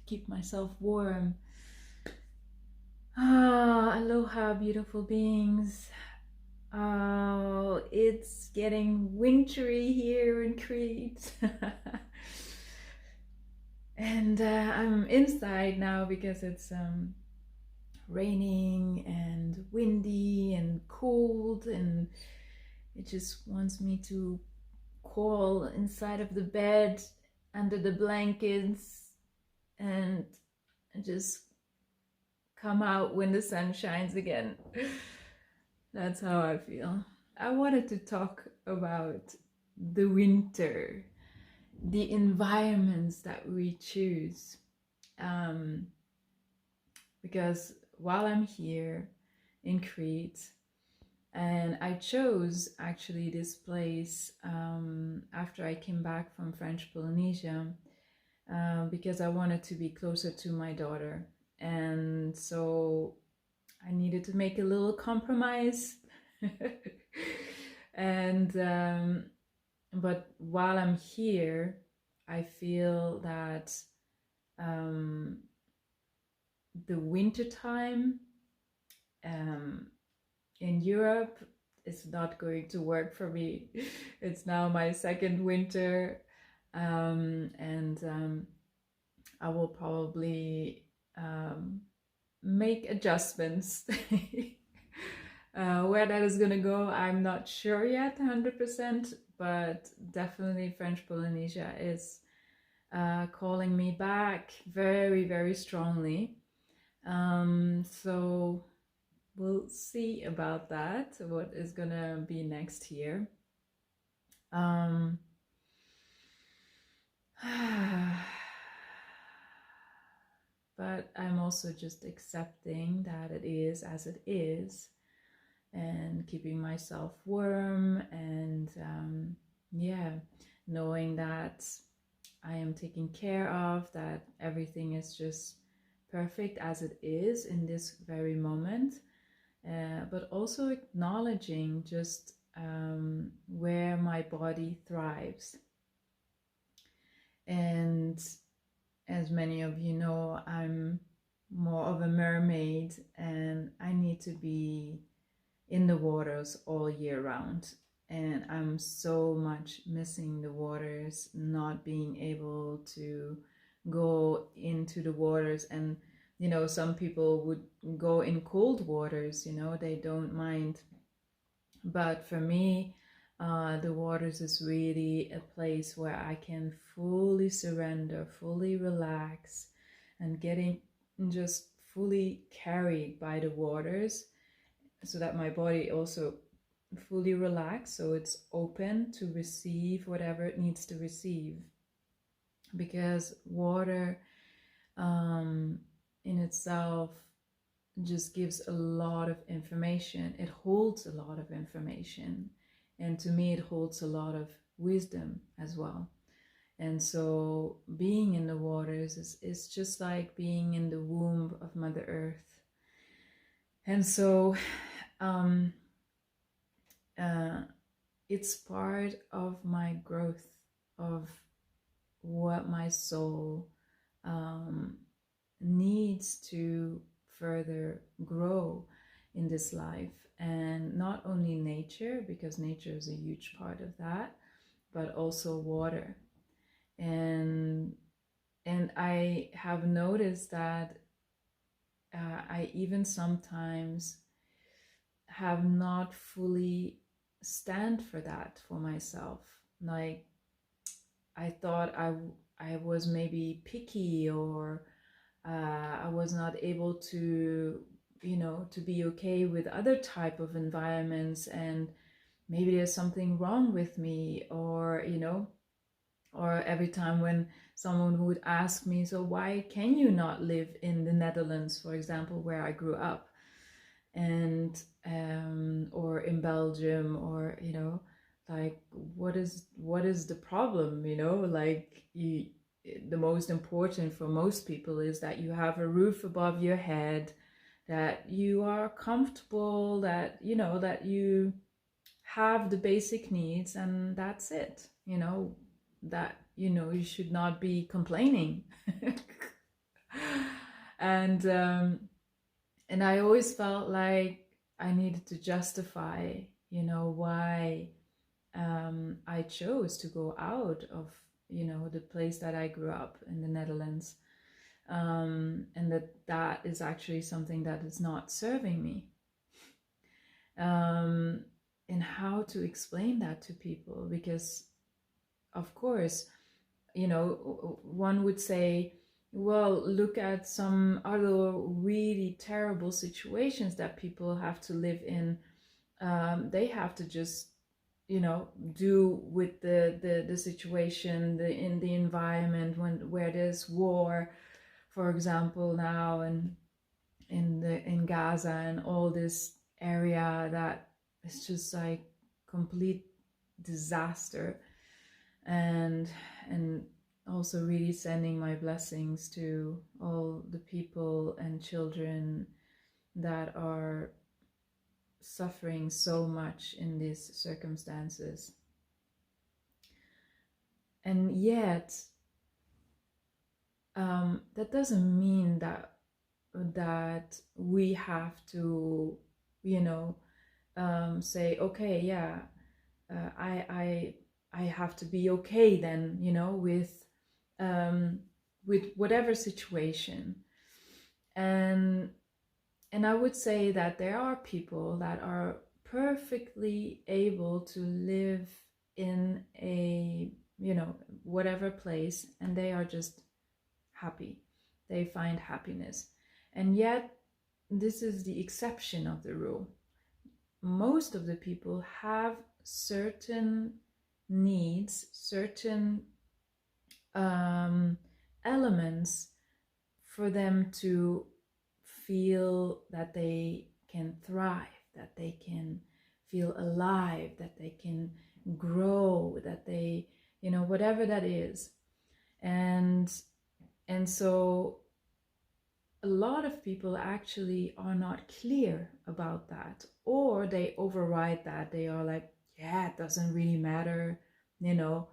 keep myself warm. Ah, aloha, beautiful beings. Oh, it's getting wintry here in Crete. And I'm inside now because it's raining and windy and cold, and it just wants me to crawl inside of the bed under the blankets and just come out when the sun shines again. That's how I feel. I wanted to talk about the winter, the environments that we choose. Because while I'm here in Crete, and I chose actually this place after I came back from French Polynesia, because I wanted to be closer to my daughter. And so I needed to make a little compromise. And but while I'm here, I feel that the winter time in Europe is not going to work for me. It's now my second winter, and I will probably make adjustments. Where that is gonna go, I'm not sure yet 100%, but definitely French Polynesia is calling me back very, very strongly. So we'll see about that, what is gonna be next year. But I'm also just accepting that it is as it is, and keeping myself warm, and yeah, knowing that I am taken care of, that everything is just perfect as it is in this very moment, but also acknowledging just where my body thrives. And as many of you know, I'm more of a mermaid, and I need to be in the waters all year round. And I'm so much missing the waters, not being able to go into the waters. And you know, some people would go in cold waters, you know, they don't mind. But for me, the waters is really a place where I can fully surrender, fully relax, and getting just fully carried by the waters, so that my body also fully relaxed, so it's open to receive whatever it needs to receive. Because water in itself just gives a lot of information. It holds a lot of information, and to me it holds a lot of wisdom as well. And so being in the waters is just like being in the womb of Mother Earth. And so it's part of my growth, of what my soul needs to further grow in this life. And not only nature, because nature is a huge part of that, but also water. And I have noticed that I even sometimes have not fully stand for that for myself. Like, I thought I was maybe picky, or I was not able to, you know, to be okay with other type of environments, and maybe there's something wrong with me, or you know, or every time when someone would ask me, so why can you not live in the Netherlands, for example, where I grew up, and or in Belgium, or you know, like what is the problem, you know, like the most important for most people is that you have a roof above your head, that you are comfortable, that you know, that you have the basic needs, and that's it, you know, that you know, you should not be complaining. and and I always felt like I needed to justify, you know, why I chose to go out of, you know, the place that I grew up in the Netherlands, and that is actually something that is not serving me. And how to explain that to people, because of course, you know, one would say, well, look at some other really terrible situations that people have to live in. They have to just, you know, do with the situation, in the environment where there's war, for example, now, and in Gaza and all this area that is just like complete disaster. And also really sending my blessings to all the people and children that are suffering so much in these circumstances. And yet, that doesn't mean that we have to, you know, say, okay, yeah, I have to be okay then, you know, with whatever situation. And I would say that there are people that are perfectly able to live in a, you know, whatever place, and they are just happy. They find happiness. And yet, this is the exception of the rule. Most of the people have certain needs, certain elements for them to feel that they can thrive, that they can feel alive, that they can grow, that they, you know, whatever that is. And so a lot of people actually are not clear about that, or they override that. They are like, yeah, it doesn't really matter, you know,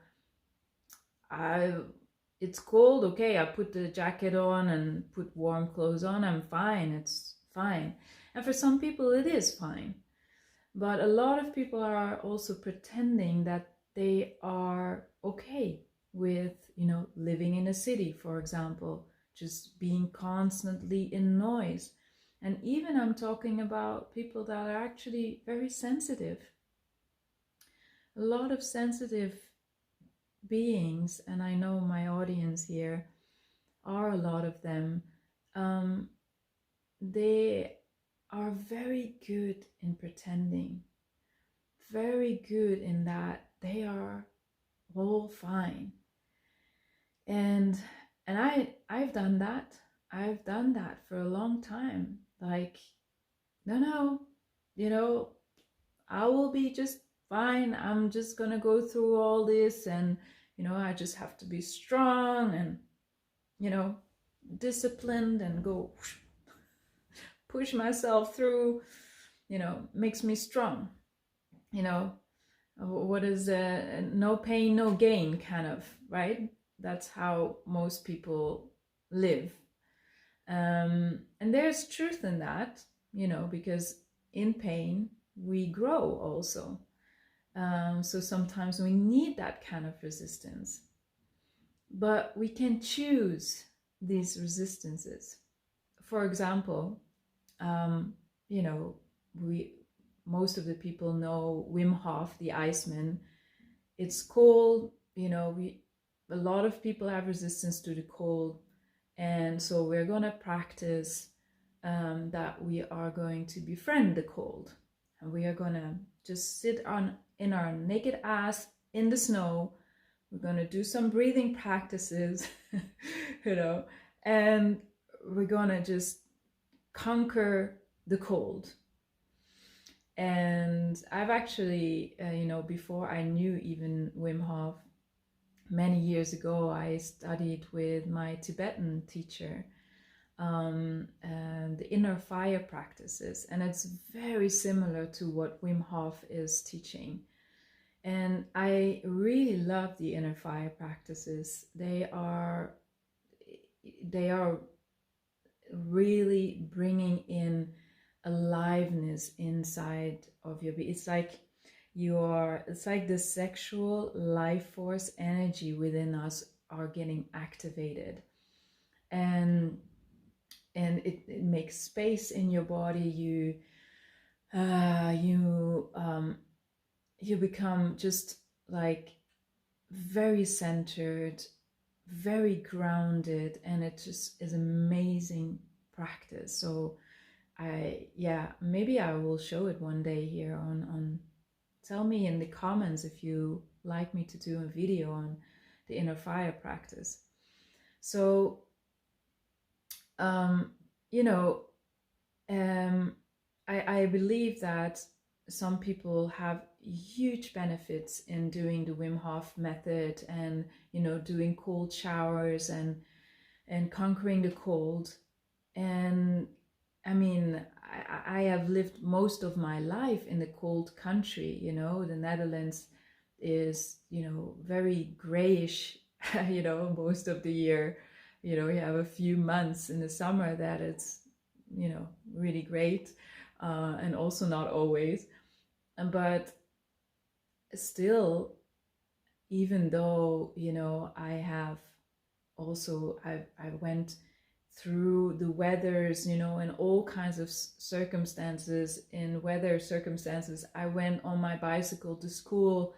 it's cold, okay, I put the jacket on and put warm clothes on, I'm fine, it's fine. And for some people it is fine, but a lot of people are also pretending that they are okay with, you know, living in a city, for example, just being constantly in noise. And even I'm talking about people that are actually very sensitive, a lot of sensitive beings, and I know my audience here are a lot of them. They are very good in pretending, very good in that they are all fine. And I've done that. I've done that for a long time. Like, no, you know, I will be just fine. I'm just gonna go through all this, and you know, I just have to be strong and, you know, disciplined and go push myself through, you know, makes me strong. You know, what is no pain, no gain kind of, right? That's how most people live. And there's truth in that, you know, because in pain we grow also. So sometimes we need that kind of resistance, but we can choose these resistances. For example, you know, most of the people know Wim Hof, the Iceman. It's cold, you know, a lot of people have resistance to the cold, and so we're gonna practice that we are going to befriend the cold, and we are gonna just sit in our naked ass in the snow. We're gonna do some breathing practices, you know, and we're gonna just conquer the cold. And I've actually, you know, before I knew even Wim Hof, many years ago, I studied with my Tibetan teacher, and the inner fire practices. And it's very similar to what Wim Hof is teaching. And I really love the inner fire practices. They are really bringing in aliveness inside of your being. It's like it's like the sexual life force energy within us are getting activated, and it makes space in your body. You become just like very centered, very grounded, and it just is amazing practice. So maybe I will show it one day here on tell me in the comments if you like me to do a video on the inner fire practice. So I believe that some people have huge benefits in doing the Wim Hof method, and doing cold showers and conquering the cold. And I mean, I have lived most of my life in the cold country. The Netherlands is very grayish most of the year. You have a few months in the summer that it's really great, and also not always. But still, even though I have also I went through the weathers, in all kinds of circumstances, in weather circumstances. I went on my bicycle to school,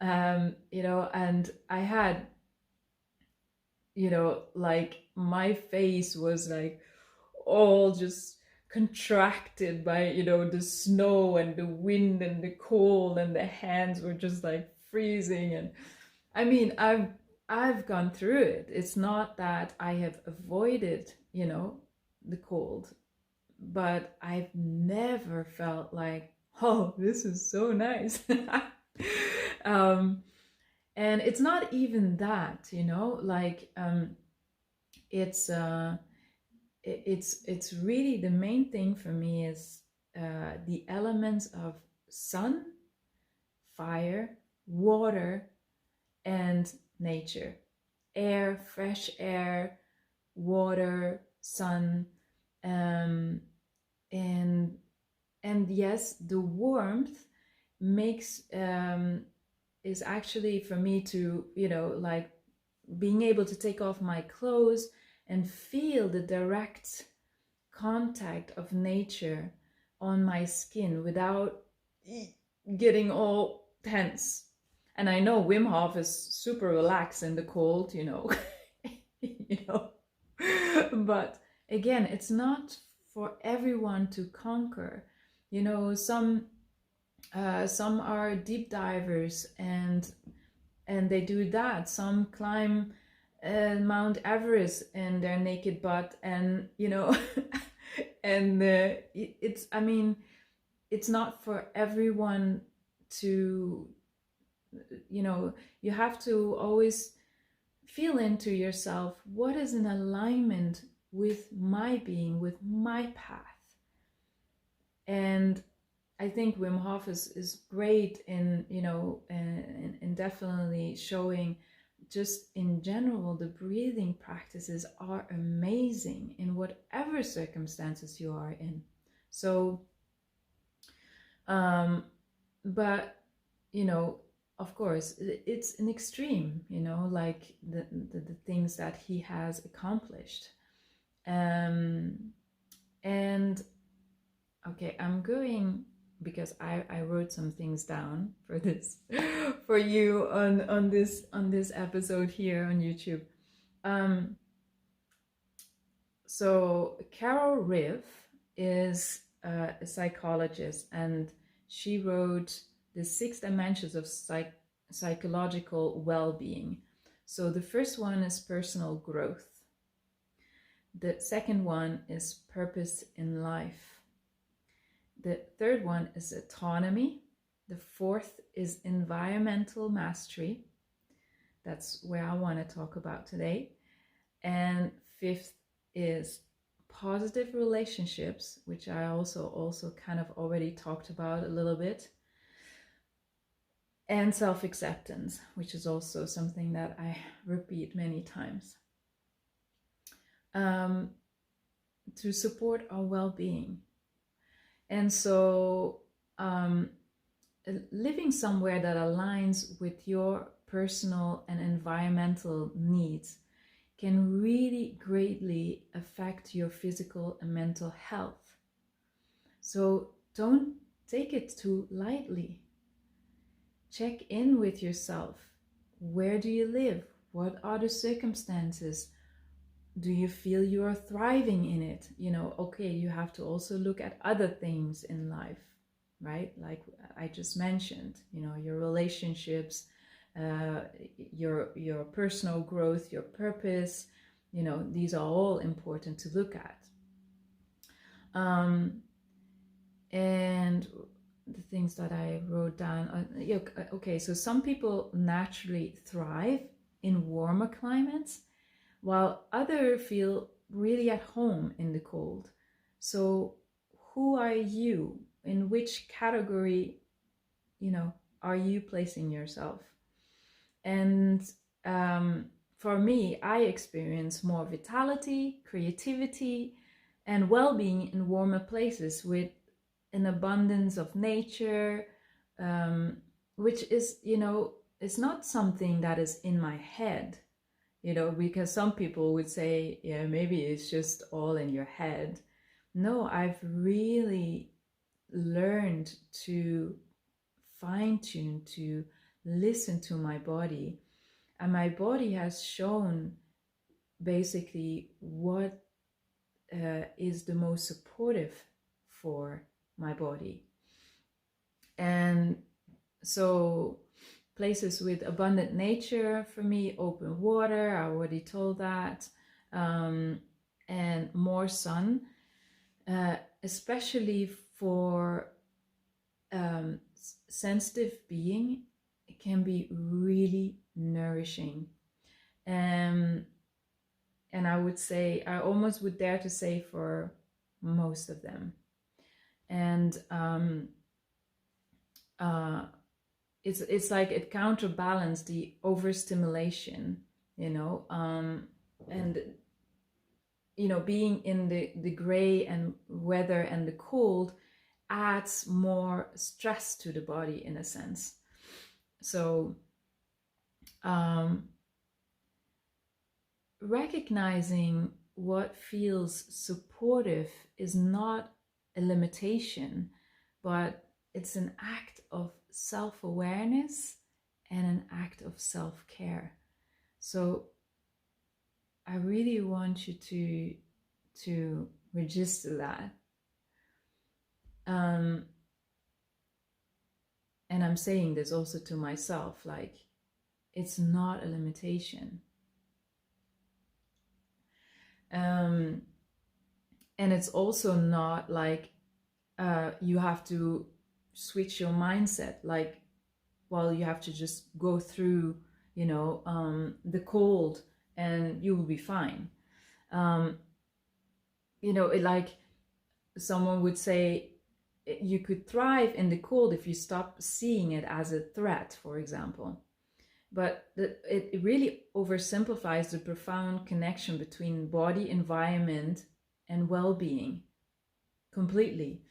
and I had like my face was like all just contracted by the snow and the wind and the cold, and the hands were just like freezing. And I mean, I've gone through it. It's not that I have avoided the cold, but I've never felt like, oh, this is so nice. And it's not even that, like it's really the main thing for me is the elements of sun, fire, water, and nature. Air, fresh air, water, sun, and yes, the warmth makes is actually for me to like being able to take off my clothes and feel the direct contact of nature on my skin without getting all tense. And I know Wim Hof is super relaxed in the cold, but again, it's not for everyone to conquer. Some are deep divers and they do that. Some climb Mount Everest in their naked butt, and and it's not for everyone to. You have to always feel into yourself, what is in alignment with my being, with my path. And I think Wim Hof is great in in definitely showing, just in general, the breathing practices are amazing in whatever circumstances you are in. So but of course it's an extreme, like the things that he has accomplished. And okay, I'm going, because I wrote some things down for this for you on this episode here on YouTube. So Carol Riff is a psychologist, and she wrote the 6 dimensions of psychological well-being. So the first one is personal growth. The second one is purpose in life. The third one is autonomy. The fourth is environmental mastery. That's where I want to talk about today. And fifth is positive relationships, which I also kind of already talked about a little bit. And self-acceptance, which is also something that I repeat many times. to support our well-being. And so living somewhere that aligns with your personal and environmental needs can really greatly affect your physical and mental health. So don't take it too lightly. Check in with yourself. Where do you live? What are the circumstances? Do you feel you are thriving in it? Okay, you have to also look at other things in life, right? Like I just mentioned, your relationships, your personal growth, your purpose, these are all important to look at. And the things that I wrote down, okay, so some people naturally thrive in warmer climates, while others feel really at home in the cold. So who are you? In which category, are you placing yourself? And for me, I experience more vitality, creativity, and well-being in warmer places with an abundance of nature, which is, it's not something that is in my head, because some people would say, yeah, maybe it's just all in your head. No, I've really learned to fine-tune, to listen to my body. And my body has shown basically what is the most supportive for my body. And so places with abundant nature for me, open water, I already told that, and more sun, especially for sensitive being, it can be really nourishing. And I would say, I almost would dare to say for most of them. And it's like it counterbalanced the overstimulation, and being in the gray and weather and the cold adds more stress to the body in a sense. So recognizing what feels supportive is not a limitation, but it's an act of self-awareness and an act of self-care. So I really want you to register that. And I'm saying this also to myself, like, it's not a limitation. And it's also not like you have to switch your mindset, like, well, you have to just go through, the cold and you will be fine. Like someone would say, you could thrive in the cold if you stop seeing it as a threat, for example. But it really oversimplifies the profound connection between body, environment, and well-being completely.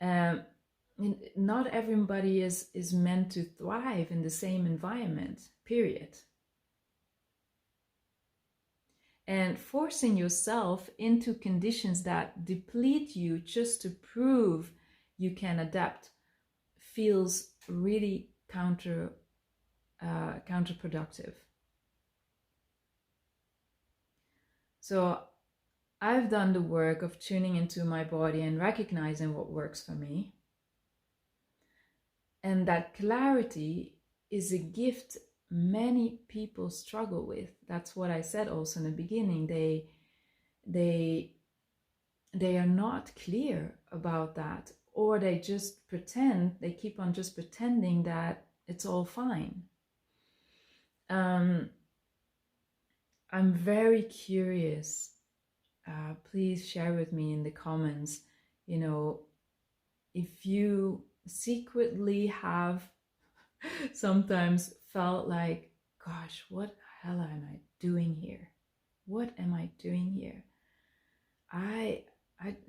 Not everybody is meant to thrive in the same environment, period. And forcing yourself into conditions that deplete you just to prove you can adapt feels really counterproductive. So I've done the work of tuning into my body and recognizing what works for me. And that clarity is a gift many people struggle with. That's what I said also in the beginning. They are not clear about that, or they just pretend, they keep on just pretending that it's all fine. I'm very curious. Please share with me in the comments, if you secretly have sometimes felt like, gosh, what the hell am I doing here? What am I doing here?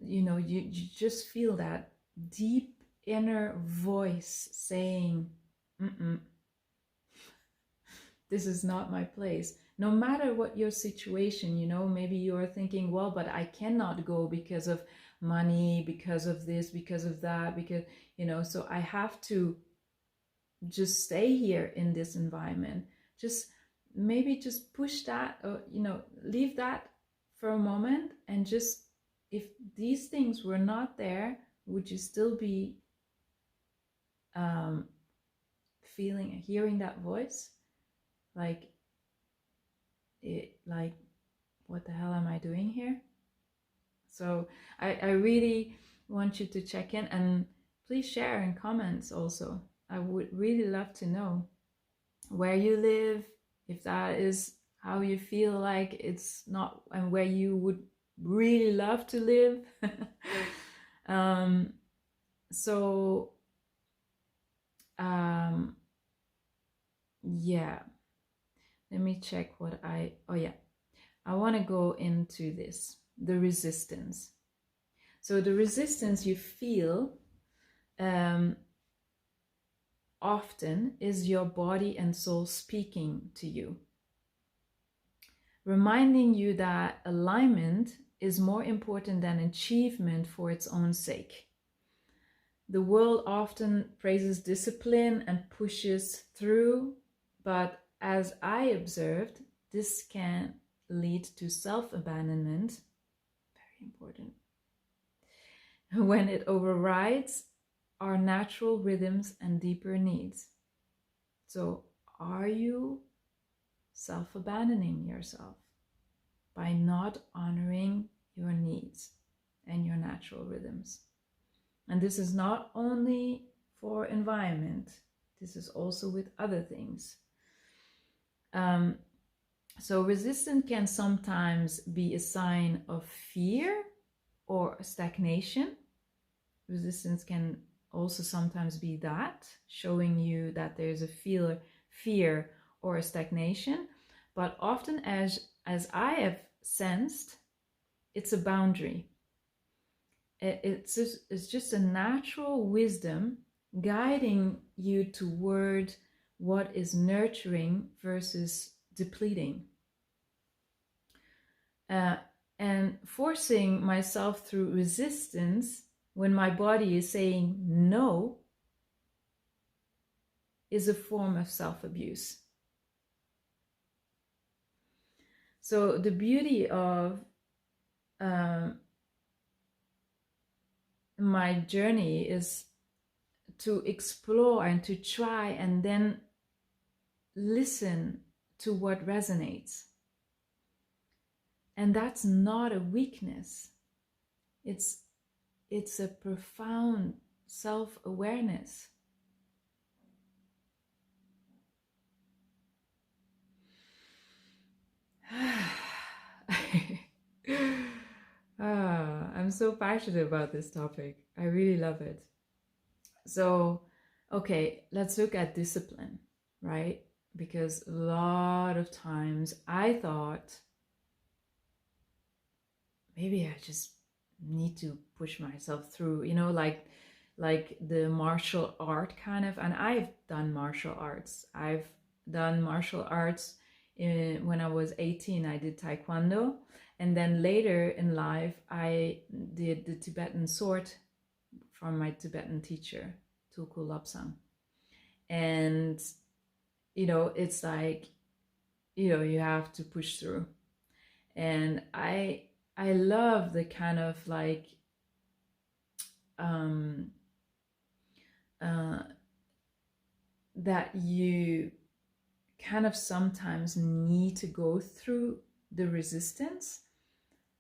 you just feel that deep inner voice saying, mm-mm, this is not my place. No matter what your situation, maybe you're thinking, well, but I cannot go because of money, because of this, because of that, because, so I have to just stay here in this environment. Just maybe just push that, or, leave that for a moment, and just, if these things were not there, would you still be hearing that voice? Like, what the hell am I doing here? So I really want you to check in, and please share in comments also. I would really love to know where you live, if that is how you feel like it's not, and where you would really love to live. Yeah, let me check I want to go into this, the resistance. So the resistance you feel often is your body and soul speaking to you, reminding you that alignment is more important than achievement for its own sake. The world often praises discipline and pushes through, but as I observed, this can lead to self-abandonment, very important, when it overrides our natural rhythms and deeper needs. So, are you self-abandoning yourself by not honoring your needs and your natural rhythms? And this is not only for environment, this is also with other things. So resistance can sometimes be a sign of fear or stagnation. Resistance can also sometimes be that, showing you that there's a fear or a stagnation. But often, as I have sensed, it's a boundary. It's just a natural wisdom guiding you toward what is nurturing versus depleting. And forcing myself through resistance when my body is saying no is a form of self-abuse. So the beauty of my journey is to explore and to try and then listen to what resonates. And that's not a weakness. It's a profound self-awareness. I'm so passionate about this topic. I really love it. So, okay, let's look at discipline, right? Because a lot of times I thought, maybe I just need to push myself through, like the martial art kind of. And I've done martial arts. I've done martial arts when I was 18. I did Taekwondo. And then later in life, I did the Tibetan sword from my Tibetan teacher, Tulku Lobsang. And, it's like, you have to push through. And I love the kind of like, that you kind of sometimes need to go through the resistance.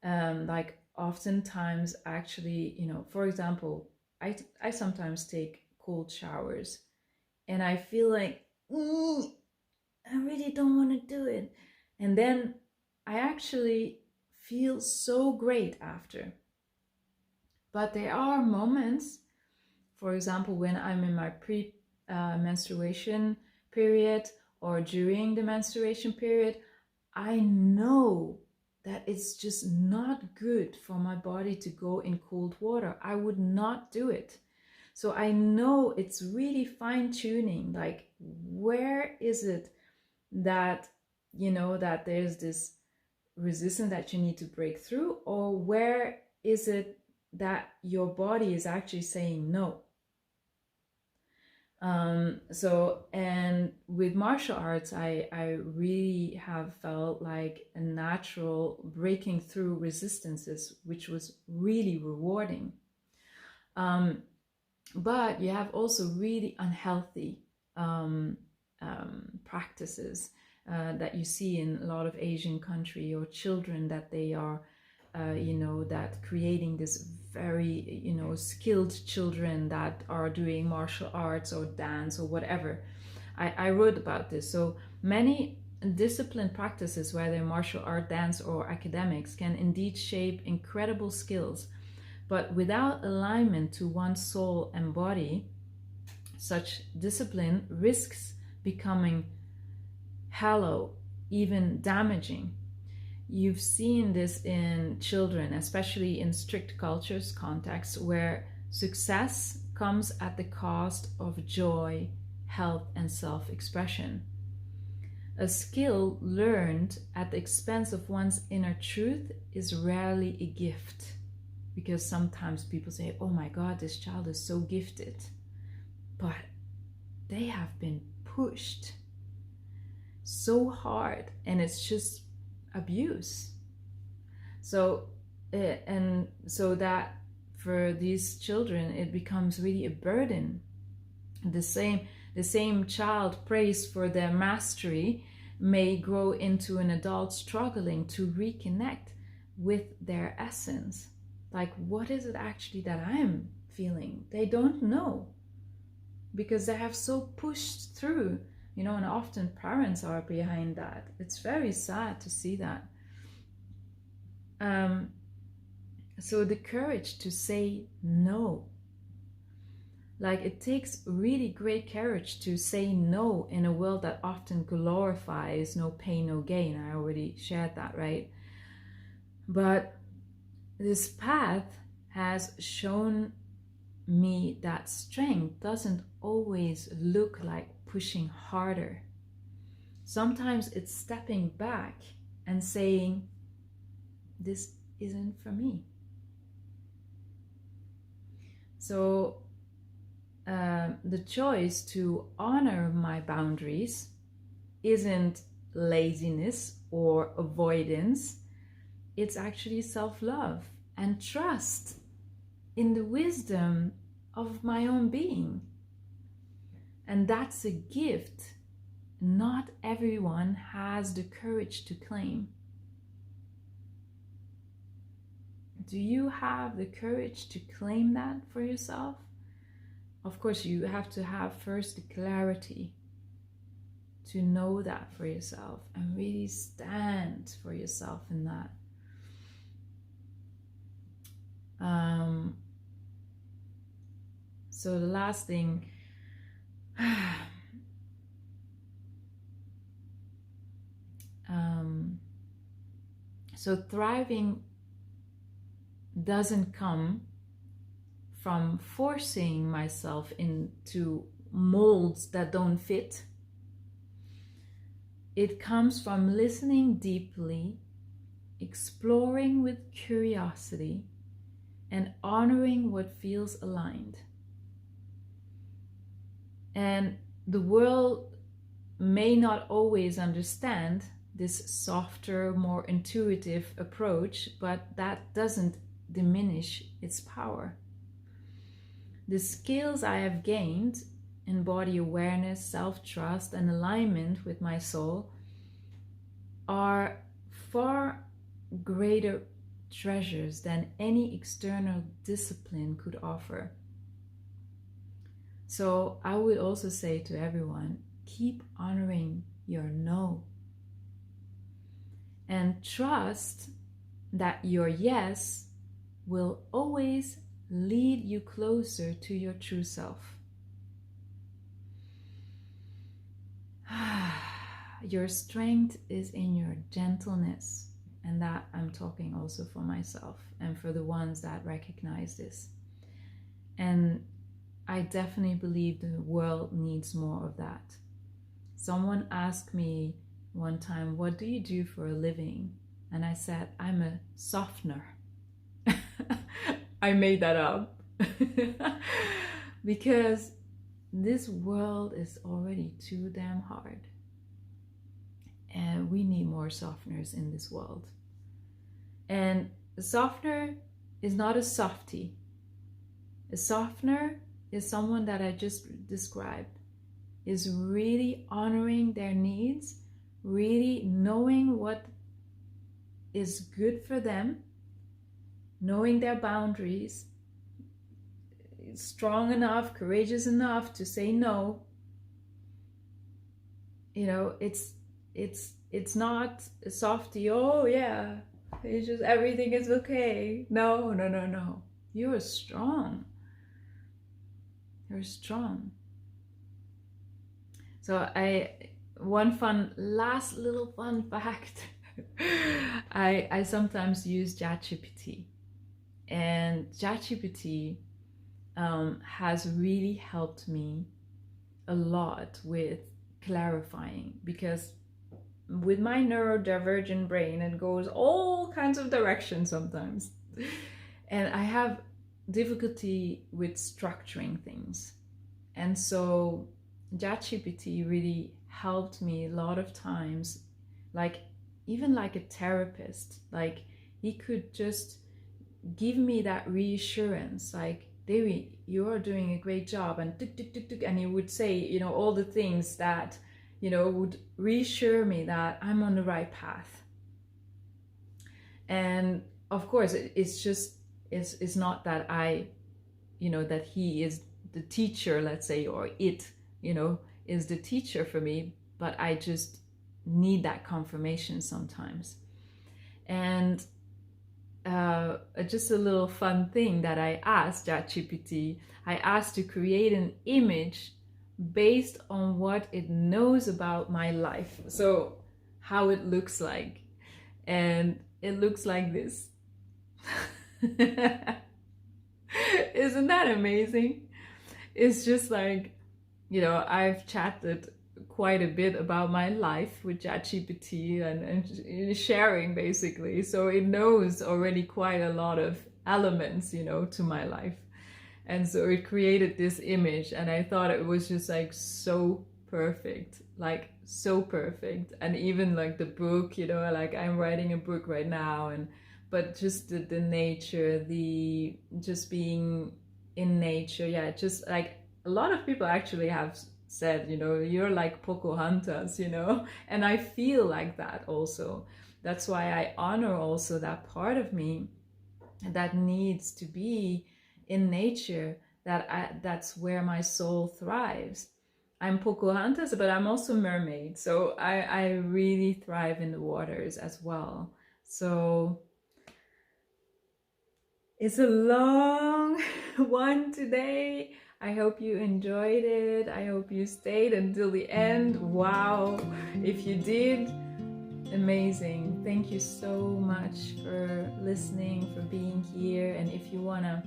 Like oftentimes actually, for example, I sometimes take cold showers and I feel like, I really don't want to do it. And then I actually feel so great after. But there are moments, for example, when I'm in my menstruation period or during the menstruation period, I know that it's just not good for my body to go in cold water. I would not do it. So I know it's really fine tuning, like where is it that, you know, that there's this resistance that you need to break through, or where is it that your body is actually saying no. And with martial arts, I really have felt like a natural breaking through resistances, which was really rewarding. But you have also really unhealthy practices that you see in a lot of Asian country, or children that they are, that creating this very, skilled children that are doing martial arts or dance or whatever. I wrote about this. So many disciplined practices, whether martial art, dance, or academics, can indeed shape incredible skills. But without alignment to one's soul and body, such discipline risks becoming hollow, even damaging. You've seen this in children, especially in strict cultures contexts, where success comes at the cost of joy, health, and self-expression. A skill learned at the expense of one's inner truth is rarely a gift, because sometimes people say, oh my God, this child is so gifted, but they have been pushed so hard, and it's just abuse. So that for these children it becomes really a burden. The same child praised for their mastery may grow into an adult struggling to reconnect with their essence. Like, what is it actually that I'm feeling? They don't know, because they have so pushed through, and often parents are behind that. It's very sad to see that. So the courage to say no. Like, it takes really great courage to say no in a world that often glorifies no pain, no gain. I already shared that, right? But this path has shown me that strength doesn't always look like pushing harder. Sometimes it's stepping back and saying, this isn't for me. So the choice to honor my boundaries isn't laziness or avoidance. It's actually self-love and trust in the wisdom of my own being. And that's a gift not everyone has the courage to claim. Do you have the courage to claim that for yourself? Of course, you have to have first the clarity to know that for yourself and really stand for yourself in that. So the last thing, so thriving doesn't come from forcing myself into molds that don't fit. It comes from listening deeply, exploring with curiosity, and honoring what feels aligned. And the world may not always understand this softer, more intuitive approach, but that doesn't diminish its power. The skills I have gained in body awareness, self-trust, and alignment with my soul are far greater treasures than any external discipline could offer. So I would also say to everyone, keep honoring your no. And trust that your yes will always lead you closer to your true self. Your strength is in your gentleness, and that I'm talking also for myself and for the ones that recognize this. And I definitely believe the world needs more of that. Someone asked me one time, what do you do for a living? And I said, I'm a softener. I made that up because this world is already too damn hard. And we need more softeners in this world. And a softener is not a softie. A softener is someone that I just described, is really honoring their needs, really knowing what is good for them, knowing their boundaries, strong enough, courageous enough to say no. You know, it's not a softie, oh yeah, it's just everything is okay. No. You're strong. You're strong. So last little fun fact. I sometimes use ChatGPT, and ChatGPT has really helped me a lot with clarifying, because with my neurodivergent brain, it goes all kinds of directions sometimes, and I have difficulty with structuring things. And so ChatGPT really helped me a lot of times, like even like a therapist. Like, he could just give me that reassurance, like, Devi, you're doing a great job, and tuk, tuk, tuk, tuk, and he would say, you know, all the things that, you know, would reassure me that I'm on the right path. And of course, it's not that I, you know, that he is the teacher, let's say, or it, you know, is the teacher for me, but I just need that confirmation sometimes. And just a little fun thing that I asked ChatGPT, I asked to create an image based on what it knows about my life, so how it looks like, and it looks like this. Isn't that amazing? It's just like, you know, I've chatted quite a bit about my life with ChatGPT and sharing, basically, so it knows already quite a lot of elements, you know, to my life. And so it created this image, and I thought it was just like so perfect, like so perfect. And even like the book, you know, like I'm writing a book right now, but just the nature, the just being in nature, yeah, just like a lot of people actually have said, you know, you're like Pocahontas, you know, and I feel like that also. That's why I honor also that part of me that needs to be in nature, that's where my soul thrives. I'm Pocahontas, but I'm also mermaid, so I really thrive in the waters as well. So it's a long one today. I hope you enjoyed it. I hope you stayed until the end. Wow, if you did, amazing. Thank you so much for listening, for being here. And if you want to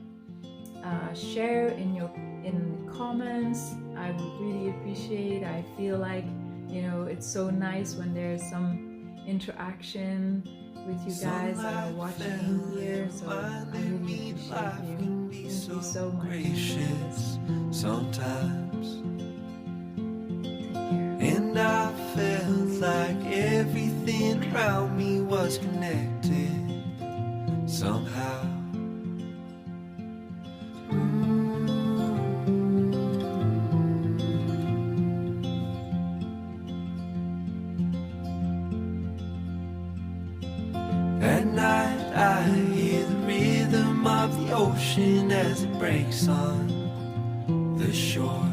share in the comments, I would really appreciate. I feel like, you know, it's so nice when there's some interaction with you guys that are watching here, so I really appreciate you. Thank you so much. Sometimes, and I felt like everything around me was connected somehow. At night I hear the rhythm of the ocean as it breaks on the shore,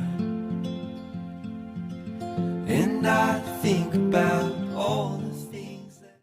and I think about all the